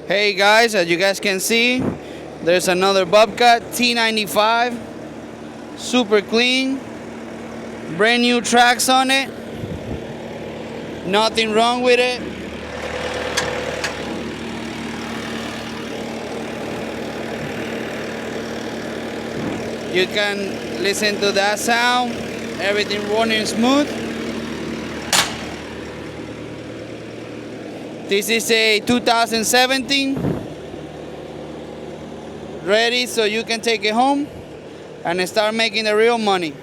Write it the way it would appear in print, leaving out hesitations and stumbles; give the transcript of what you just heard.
Hey guys, as you guys can see, there's another Bobcat T95, super clean, brand new tracks on it, nothing wrong with it. You can listen to that sound, everything running smooth. This is a 2017, ready so you can take it home and start making the real money.